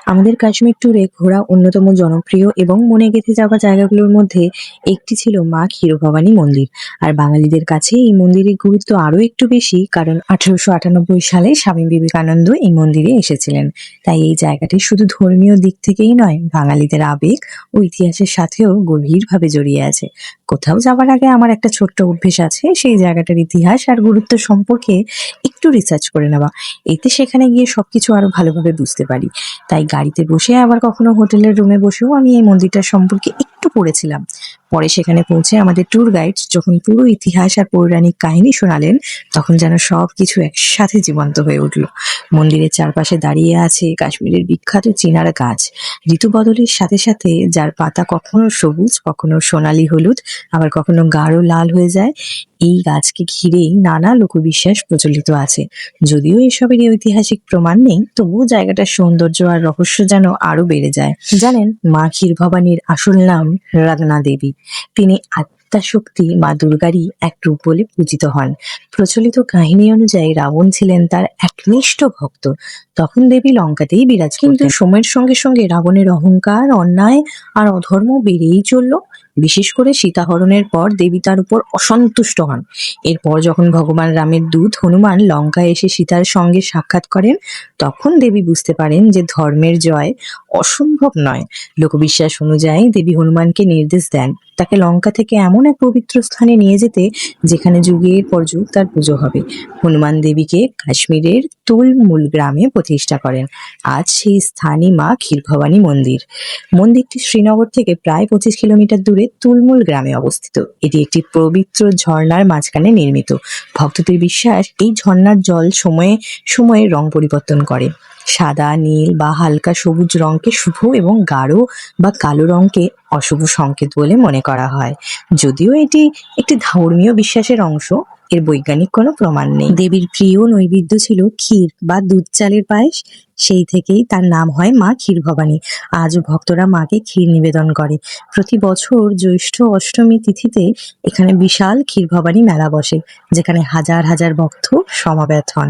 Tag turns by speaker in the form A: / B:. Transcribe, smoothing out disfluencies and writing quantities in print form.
A: আমাদের কাশ্মীর ট্যুরে ঘোরা অন্যতম জনপ্রিয় এবং মনে গেঁথে যাওয়া জায়গাগুলোর মধ্যে একটি ছিল মা ক্ষীরভবানী মন্দির। আর বাঙালিদের কাছে এই মন্দিরের গুরুত্ব আরো একটু বেশি, কারণ 1898 সালে স্বামী বিবেকানন্দ এই মন্দিরে এসেছিলেন। তাই এই জায়গাটি শুধু ধর্মীয় দিক থেকেই নয়, বাঙালিদের আবেগ ও ইতিহাসের সাথেও গভীরভাবে জড়িয়ে আছে। কোথাও যাওয়ার আগে আমার একটা ছোট্ট অভ্যেস আছে, সেই জায়গাটার ইতিহাস আর গুরুত্ব সম্পর্কে একটু রিসার্চ করে নেওয়া। এতে সেখানে গিয়ে সবকিছু আরো ভালোভাবে বুঝতে পারি। তাই গাড়িতে বসে আবার কখনো হোটেলের রুমে বসেও আমি এই মন্দিরটার সম্পর্কে একটু পড়েছিলাম। পরে সেখানে পৌঁছে আমাদের ট্যুর গাইড যখন পুরো ইতিহাস আর পৌরাণিক কাহিনী শোনালেন, তখন যেন সবকিছু একসাথে জীবন্ত হয়ে উঠল। মন্দিরের চারপাশে দাঁড়িয়ে আছে কাশ্মীরের বিখ্যাত চিনার গাছ, ঋতু বদলের সাথে সাথে যার পাতা কখনো সবুজ, কখনো সোনালী হলুদ, আবার কখনো গাঢ় লাল হয়ে যায়। এই গাছকে ঘিরেই নানা লোকবিশ্বাস প্রচলিত আছে। যদিও এসবের ঐতিহাসিক প্রমাণ নেই, তবুও জায়গাটার সৌন্দর্য আর রহস্য যেন আরো বেড়ে যায়। জানেন, মা ক্ষীরভবানীর আসল নাম রাগনা দেবী। তিনি আদ্যাশক্তি মা দুর্গারই এক রূপ বলে পূজিত হন। প্রচলিত কাহিনী অনুযায়ী রাবণ ছিলেন তার একনিষ্ঠ ভক্ত। তখন দেবী লঙ্কাতেই বিরাজ করতেন। কিন্তু সময়ের সঙ্গে সঙ্গে রাবণের অহংকার, অন্যায় আর অধর্ম বেড়েই চলল। বিশেষ করে সীতাহরণের পর দেবী তার উপর অসন্তুষ্ট হন। এরপর যখন ভগবান রামের দূত হনুমান লঙ্কায় এসে সীতার সঙ্গে সাক্ষাৎ করেন, তখন দেবী বুঝতে পারেন যে ধর্মের জয় অসম্ভব নয়। লোকবিশ্বাস অনুযায়ী দেবী হনুমানকে নির্দেশ দেন তাকে লঙ্কা থেকে এমন এক পবিত্র স্থানে নিয়ে যেতে যেখানে যুগের পর যুগ তার পুজো হবে। হনুমান দেবীকে কাশ্মীরের তুলমুল গ্রামে প্রতিষ্ঠা করেন। আজ সেই স্থানই মা ক্ষীরভবানী মন্দির। মন্দিরটি শ্রীনগর থেকে প্রায় 25 কিলোমিটার দূরে তুলমুল গ্রামে অবস্থিত। এটি একটি পবিত্র ঝর্ণার মাঝখানে নির্মিত। ভক্তদের বিশ্বাস, এই ঝর্ণার জল সময়ে সময়ে রং পরিবর্তন করে। সাদা, নীল বা হালকা সবুজ রঙকে শুভ এবং গাঢ় বা কালো রঙকে অশুভ সংকেত বলে মনে করা হয়। যদিও এটি একটি ধর্মীয় বিশ্বাসের অংশ, এর বৈজ্ঞানিক কোনো প্রমাণ নেই। দেবীর প্রিয় নৈবেদ্য ছিল ক্ষীর বা দুধ চালের পায়েস। সেই থেকেই তার নাম হয় মা ক্ষীরভবানী। আজও ভক্তরা মাকে ক্ষীর নিবেদন করে। প্রতি বছর জ্যৈষ্ঠ অষ্টমী তিথিতে এখানে বিশাল ক্ষীরভবানী মেলা বসে, যেখানে হাজার হাজার ভক্ত সমাবেত হন।